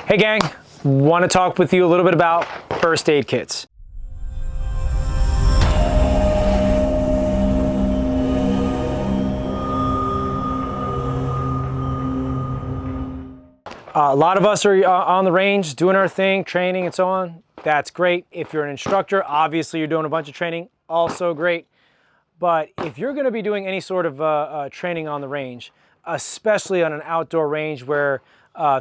Hey gang, want to talk with you a little bit about first aid kits. A lot of us are on the range doing our thing, training and so on. That's great. If you're an instructor, obviously you're doing a bunch of training, also great. But if you're going to be doing any sort of training on the range, especially on an outdoor range where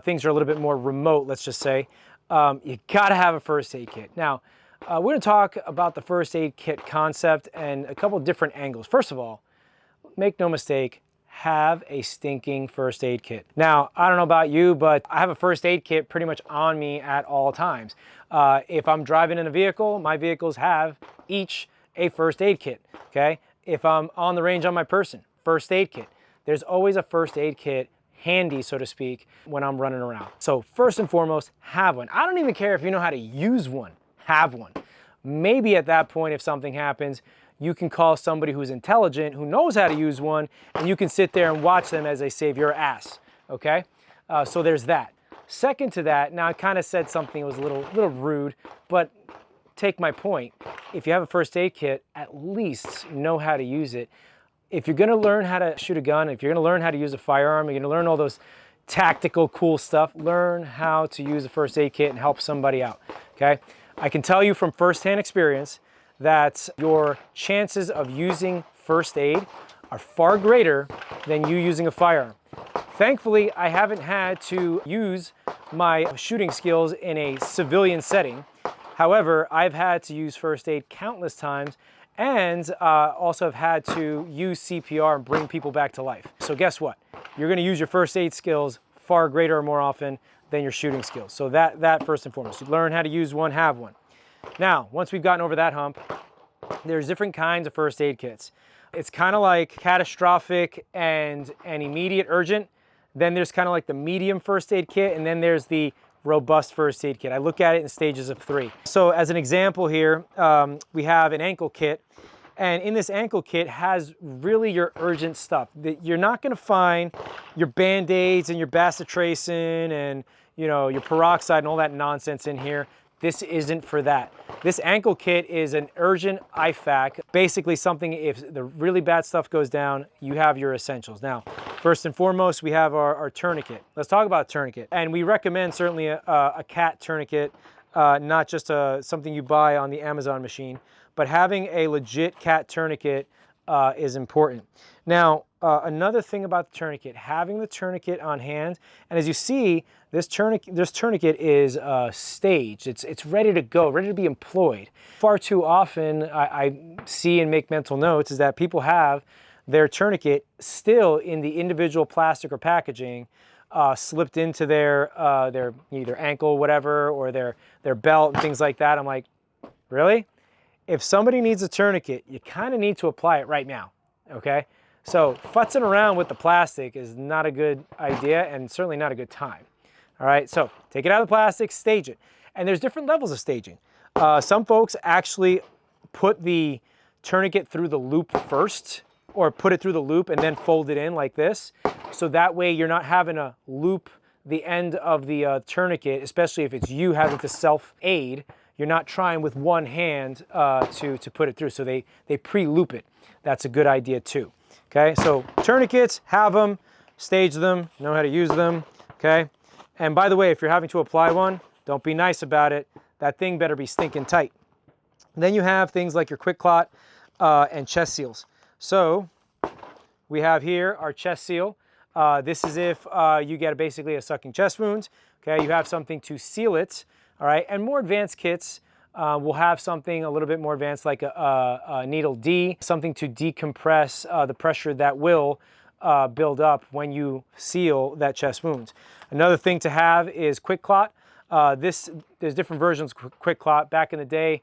things are a little bit more remote, let's just say, you got to have a first aid kit. Now, we're going to talk about the first aid kit concept and a couple different angles. First of all, make no mistake, have a stinking first aid kit. Now, I don't know about you, but I have a first aid kit pretty much on me at all times. If I'm driving in a vehicle, my vehicles have each a first aid kit, okay? If I'm on the range on my person, first aid kit. There's always a first aid kit handy, so to speak, when I'm running around. So first and foremost, have one. I don't even care if you know how to use one, have one. Maybe at that point, if something happens, you can call somebody who's intelligent, who knows how to use one, and you can sit there and watch them as they save your ass, okay? So there's that. Second to that, now I kind of said something that was a little rude, but take my point. If you have a first aid kit, at least know how to use it. If you're gonna learn how to shoot a gun, if you're gonna learn how to use a firearm, you're gonna learn all those tactical cool stuff, learn how to use a first aid kit and help somebody out, okay? I can tell you from firsthand experience that your chances of using first aid are far greater than you using a firearm. Thankfully, I haven't had to use my shooting skills in a civilian setting. However, I've had to use first aid countless times and also have had to use CPR and bring people back to life. So guess what? You're gonna use your first aid skills far greater or more often than your shooting skills. So that first and foremost, you learn how to use one, have one. Now, once we've gotten over that hump, there's different kinds of first aid kits. It's kind of like catastrophic and immediate urgent. Then there's kind of like the medium first aid kit, and then there's the robust first aid kit. I look at it in stages of 3. So as an example here, we have an ankle kit. And in this ankle kit has really your urgent stuff. You're not gonna find your Band-Aids and your bacitracin and your peroxide and all that nonsense in here. This isn't for that. This ankle kit is an urgent IFAK, basically something if the really bad stuff goes down, you have your essentials. Now, first and foremost, we have our tourniquet. Let's talk about tourniquet. And we recommend certainly a cat tourniquet, not just something you buy on the Amazon machine, but having a legit cat tourniquet is important. Now, another thing about the tourniquet, having the tourniquet on hand, and as you see, this tourniquet is staged. It's ready to go, ready to be employed. Far too often, I see and make mental notes is that people have their tourniquet still in the individual plastic or packaging, slipped into their either ankle, whatever, or their belt and things like that. I'm like, really? If somebody needs a tourniquet, you kind of need to apply it right now, okay? So futzing around with the plastic is not a good idea and certainly not a good time. All right, so take it out of the plastic, stage it. And there's different levels of staging. Some folks actually put the tourniquet through the loop first, or put it through the loop and then fold it in like this. So that way you're not having to loop the end of the tourniquet, especially if it's you having to self-aid. You're not trying with one hand to put it through. So they pre-loop it. That's a good idea too. Okay, so tourniquets, have them, stage them, know how to use them, okay? And by the way, if you're having to apply one, don't be nice about it. That thing better be stinking tight. Then you have things like your quick clot and chest seals. So we have here our chest seal. This is if you get basically a sucking chest wound, okay? You have something to seal it, all right? And more advanced kits will have something a little bit more advanced like a needle D, something to decompress the pressure that will build up when you seal that chest wound. Another thing to have is quick clot. There's different versions of quick clot. Back in the day,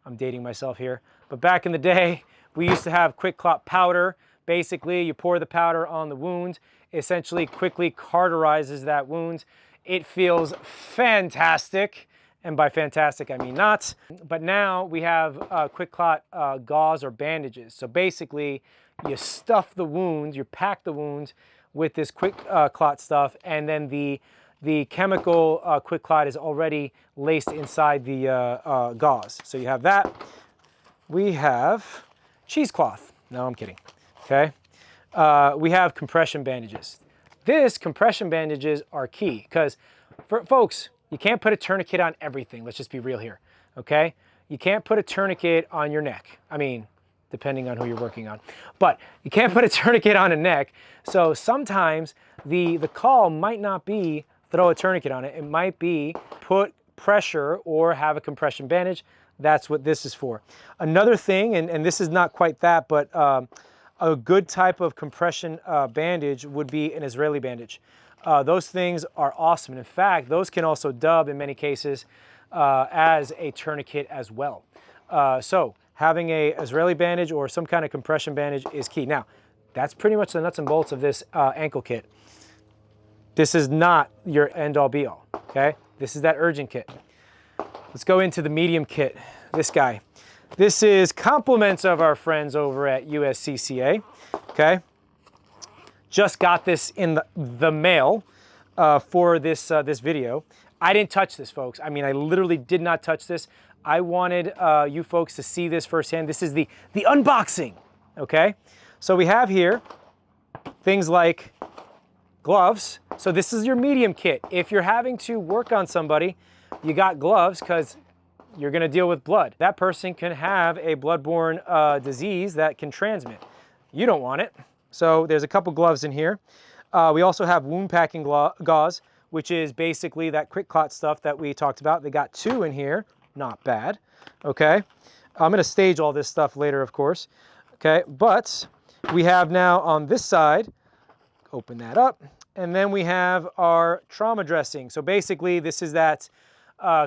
I'm dating myself here, but back in the day, we used to have quick clot powder. Basically, you pour the powder on the wound, essentially quickly cauterizes that wound. It feels fantastic. And by fantastic, I mean not. But now we have quick clot gauze or bandages. So basically, you stuff the wound, you pack the wound with this quick clot stuff, and then the the chemical quick clot is already laced inside the gauze. So you have that. We have cheesecloth. No, I'm kidding. Okay. We have compression bandages. Compression bandages are key because, for folks, you can't put a tourniquet on everything. Let's just be real here. Okay. You can't put a tourniquet on your neck. I mean, depending on who you're working on. But you can't put a tourniquet on a neck. So sometimes the call might not be throw a tourniquet on it. It might be put pressure or have a compression bandage. That's what this is for. Another thing, and this is not quite that, but a good type of compression bandage would be an Israeli bandage. Those things are awesome. And in fact, those can also dub in many cases as a tourniquet as well. So having a Israeli bandage or some kind of compression bandage is key. Now, that's pretty much the nuts and bolts of this ankle kit. This is not your end-all be-all, okay? This is that urgent kit. Let's go into the medium kit, this guy. This is compliments of our friends over at USCCA, okay? Just got this in the mail for this video. I didn't touch this, folks. I mean, I literally did not touch this. I wanted you folks to see this firsthand. This is the unboxing, okay? So we have here things like gloves. So this is your medium kit. If you're having to work on somebody, you got gloves because you're gonna deal with blood. That person can have a bloodborne disease that can transmit. You don't want it. So there's a couple gloves in here. We also have wound packing gauze, which is basically that quick clot stuff that we talked about. They got 2 in here, not bad, okay? I'm gonna stage all this stuff later, of course, okay? But we have now on this side, open that up, and then we have our trauma dressing. So basically this is that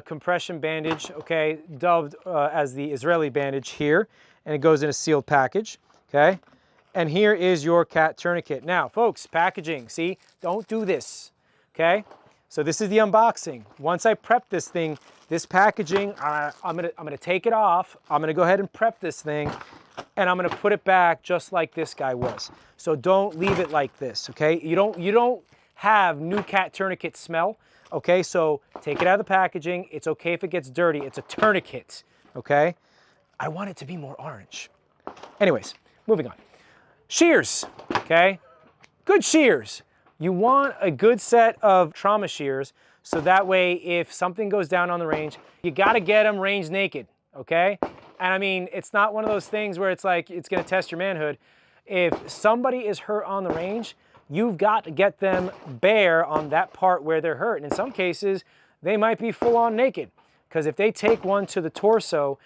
compression bandage, okay, dubbed as the Israeli bandage here, and it goes in a sealed package, okay? And here is your cat tourniquet. Now, folks, packaging, see, don't do this, okay? So this is the unboxing. Once I prep this thing, this packaging, I'm gonna take it off. I'm gonna go ahead and prep this thing, and I'm gonna put it back just like this guy was. So don't leave it like this, okay? You don't have new cat tourniquet smell, okay? So take it out of the packaging. It's okay if it gets dirty. It's a tourniquet, okay? I want it to be more orange. Anyways, moving on. Shears, okay? Good shears. You want a good set of trauma shears so that way if something goes down on the range, you gotta get them range naked, okay? And I mean, it's not one of those things where it's like, it's gonna test your manhood. If somebody is hurt on the range, you've got to get them bare on that part where they're hurt. And in some cases, they might be full on naked because if they take one to the torso,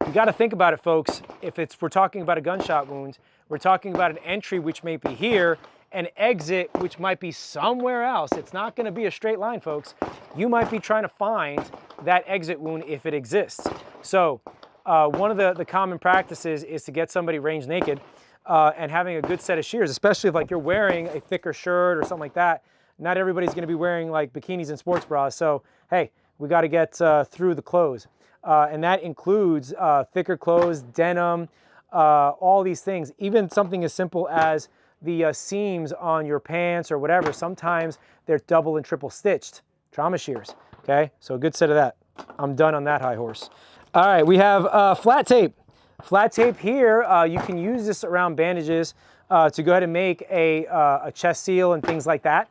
you got to think about it, folks. If we're talking about a gunshot wound, we're talking about an entry which may be here, an exit which might be somewhere else. It's not going to be a straight line, folks. You might be trying to find that exit wound if it exists. So one of the common practices is to get somebody range naked and having a good set of shears, especially if like you're wearing a thicker shirt or something like that. Not everybody's going to be wearing like bikinis and sports bras. So, hey, we got to get through the clothes. And that includes thicker clothes, denim, all these things. Even something as simple as the seams on your pants or whatever. Sometimes they're double and triple stitched. Trauma shears, okay? So a good set of that. I'm done on that high horse. All right, we have flat tape. Flat tape here, you can use this around bandages to go ahead and make a chest seal and things like that.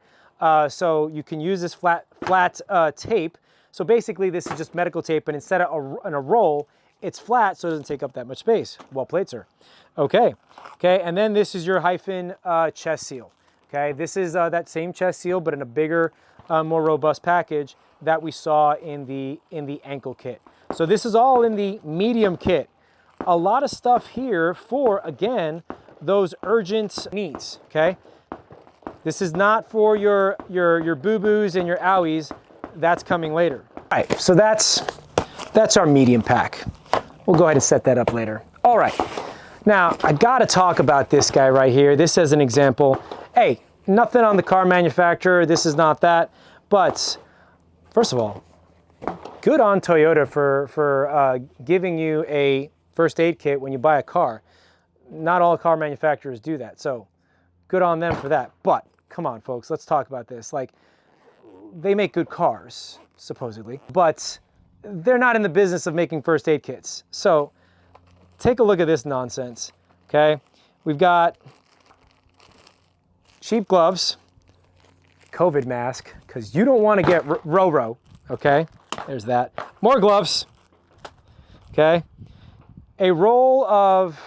So you can use this flat tape. So basically this is just medical tape, and instead of a roll, it's flat so it doesn't take up that much space. Well played, sir. Okay, and then this is your hyphen chest seal. Okay, this is that same chest seal, but in a bigger, more robust package that we saw in the ankle kit. So this is all in the medium kit. A lot of stuff here for, again, those urgent needs, okay? This is not for your boo-boos and your owies. That's coming later. All right, so that's our medium pack. We'll go ahead and set that up later. All right, now I gotta talk about this guy right here. This as an example. Hey, nothing on the car manufacturer. This is not that. But first of all, good on Toyota for giving you a first aid kit when you buy a car. Not all car manufacturers do that, so good on them for that. But come on, folks, let's talk about this. Like, they make good cars, supposedly, but they're not in the business of making first aid kits. So take a look at this nonsense, okay? We've got cheap gloves, COVID mask, because you don't want to get ro-ro, okay? There's that. More gloves, okay? A roll of,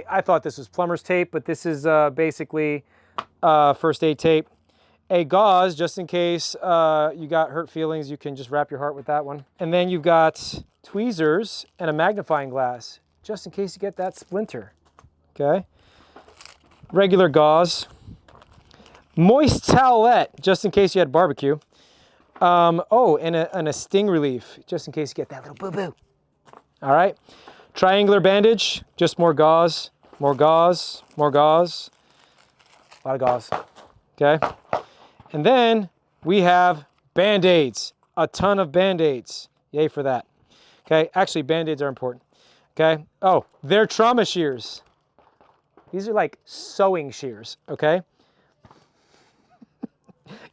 I thought this was plumber's tape, but this is basically first aid tape. A gauze, just in case you got hurt feelings, you can just wrap your heart with that one. And then you've got tweezers and a magnifying glass, just in case you get that splinter, okay? Regular gauze. Moist towelette, just in case you had barbecue. Oh, and a sting relief, just in case you get that little boo-boo. All right. Triangular bandage, just more gauze, more gauze, more gauze. A lot of gauze, okay? And then we have Band-Aids, a ton of Band-Aids. Yay for that. Okay, actually Band-Aids are important. Okay, oh, they're trauma shears. These are like sewing shears, okay?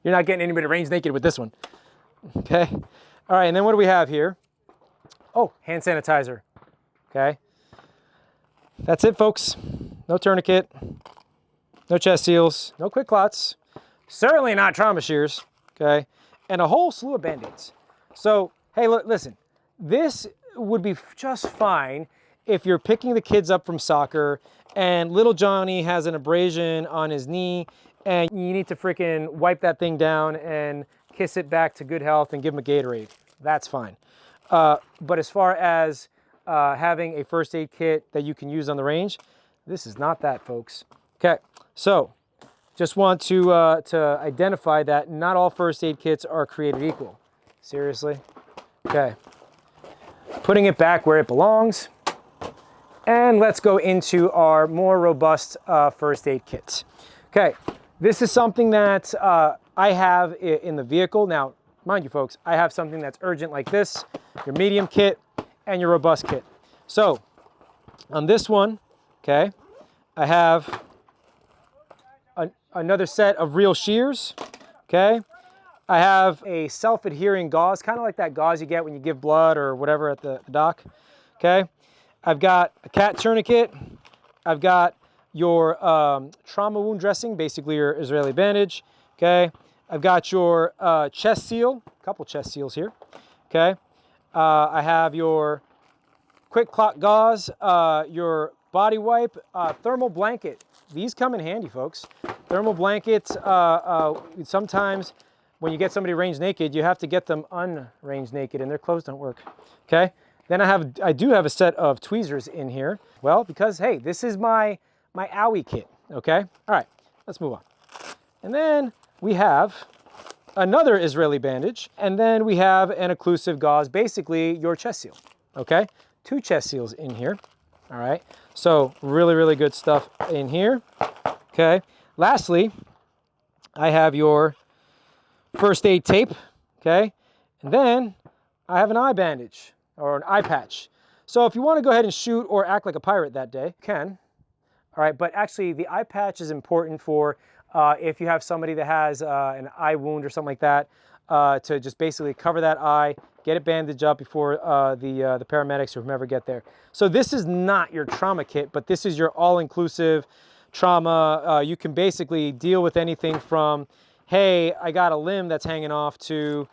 You're not getting anybody range naked with this one. Okay, all right, and then what do we have here? Oh, hand sanitizer, okay? That's it, folks. No tourniquet, no chest seals, no quick clots. Certainly not trauma shears, okay? And a whole slew of Band-Aids. So, hey, listen, this would be just fine if you're picking the kids up from soccer and little Johnny has an abrasion on his knee and you need to freaking wipe that thing down and kiss it back to good health and give him a Gatorade. That's fine. But as far as having a first aid kit that you can use on the range, this is not that, folks. Okay, so just want to identify that not all first aid kits are created equal. Seriously? Okay. Putting it back where it belongs. And let's go into our more robust first aid kits. Okay, this is something that I have in the vehicle. Now, mind you folks, I have something that's urgent like this, your medium kit and your robust kit. So, on this one, okay, I have another set of real shears, okay? I have a self-adhering gauze, kind of like that gauze you get when you give blood or whatever at the doc, okay? I've got a cat tourniquet. I've got your trauma wound dressing, basically your Israeli bandage, okay? I've got your chest seal, a couple chest seals here, okay? I have your quick clot gauze, your body wipe, thermal blanket. These come in handy, folks. Thermal blankets, sometimes when you get somebody range naked, you have to get them unrange naked and their clothes don't work, okay? Then I do have a set of tweezers in here. Well, because hey, this is my owie kit, okay? All right, let's move on. And then we have another Israeli bandage, and then we have an occlusive gauze, basically your chest seal, okay? 2 chest seals in here, all right? So really, really good stuff in here, okay? Lastly, I have your first aid tape, okay? And then I have an eye bandage or an eye patch. So if you want to go ahead and shoot or act like a pirate that day, you can. All right, but actually the eye patch is important for if you have somebody that has an eye wound or something like that, to just basically cover that eye, get it bandaged up before the paramedics or whomever get there. So this is not your trauma kit, but this is your all-inclusive trauma. You can basically deal with anything from, hey, I got a limb that's hanging off, to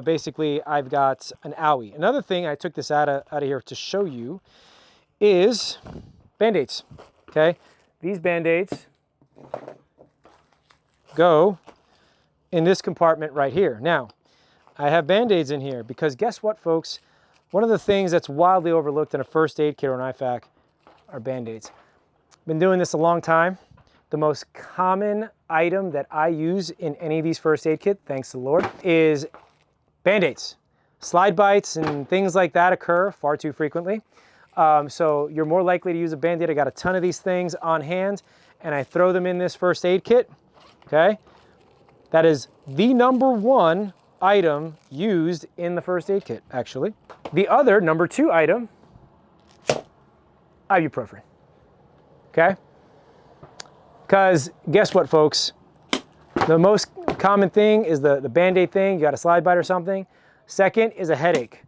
basically I've got an owie. Another thing, I took this out of here to show you, is Band-Aids, okay? These Band-Aids go in this compartment right here. Now, I have Band-Aids in here because guess what, folks? One of the things that's wildly overlooked in a first aid kit or an IFAK are Band-Aids. Been doing this a long time. The most common item that I use in any of these first aid kits, thanks to the Lord, is Band-Aids. Slide bites and things like that occur far too frequently. So you're more likely to use a Band-Aid. I got a ton of these things on hand and I throw them in this first aid kit, okay? That is the #1 item used in the first aid kit, actually. The other #2 item, ibuprofen, okay? Because guess what, folks? The most common thing is the Band-Aid thing. You got a slide bite or something. Second is a headache.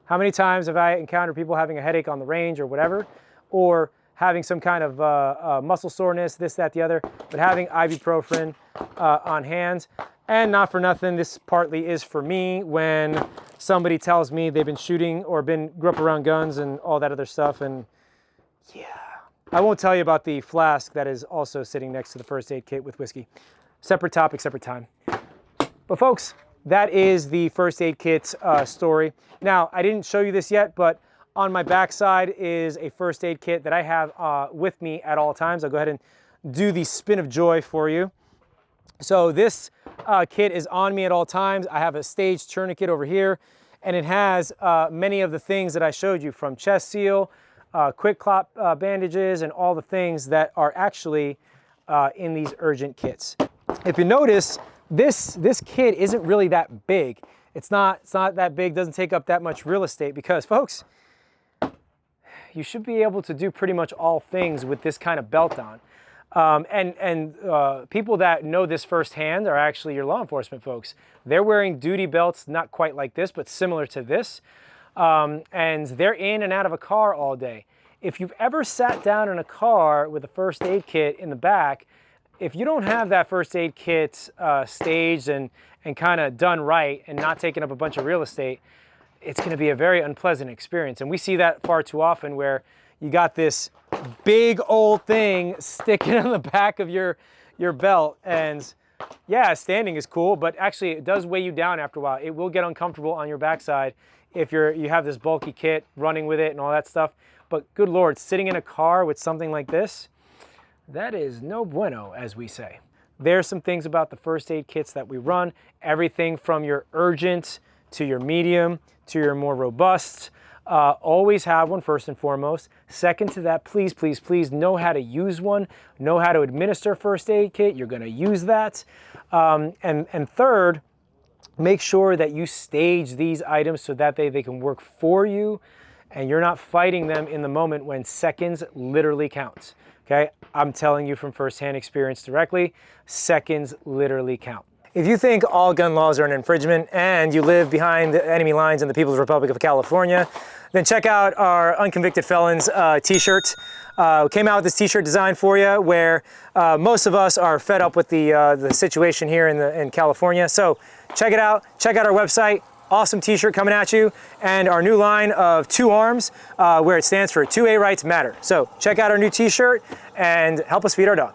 How many times have I encountered people having a headache on the range or whatever, or having some kind of muscle soreness, this, that, the other, but having ibuprofen on hand. And not for nothing, this partly is for me when somebody tells me they've been shooting or grew up around guns and all that other stuff. And yeah, I won't tell you about the flask that is also sitting next to the first aid kit with whiskey. Separate topic, separate time. But folks, that is the first aid kit story. Now, I didn't show you this yet, but on my backside is a first aid kit that I have with me at all times. I'll go ahead and do the spin of joy for you. So this kit is on me at all times. I have a staged tourniquet over here, and it has many of the things that I showed you, from chest seal, quick clot bandages, and all the things that are actually in these urgent kits. If you notice, this kit isn't really that big. It's not that big, doesn't take up that much real estate, because folks, you should be able to do pretty much all things with this kind of belt on. People that know this firsthand are actually your law enforcement folks. They're wearing duty belts, not quite like this, but similar to this. And they're in and out of a car all day. If you've ever sat down in a car with a first aid kit in the back, if you don't have that first aid kit staged and kind of done right and not taking up a bunch of real estate, it's going to be a very unpleasant experience. And we see that far too often, where you got this big old thing sticking on the back of your belt. And yeah, standing is cool, but actually it does weigh you down after a while. It will get uncomfortable on your backside if you have this bulky kit running with it and all that stuff. But good Lord, sitting in a car with something like this, that is no bueno, as we say. There's some things about the first aid kits that we run, everything from your urgent to your medium to your more robust. Always have one, first and foremost. Second to that, please, please, please know how to use one, know how to administer first aid kit. You're going to use that. And third, make sure that you stage these items so that they can work for you and you're not fighting them in the moment when seconds literally counts. Okay, I'm telling you from firsthand experience directly, seconds literally count. If you think all gun laws are an infringement and you live behind the enemy lines in the People's Republic of California, then check out our Unconvicted Felons t-shirt. We came out with this t-shirt design for you, where most of us are fed up with the situation here in California. So check it out. Check out our website. Awesome t-shirt coming at you, and our new line of 2 arms, where it stands for 2A rights matter. So check out our new t-shirt and help us feed our dog.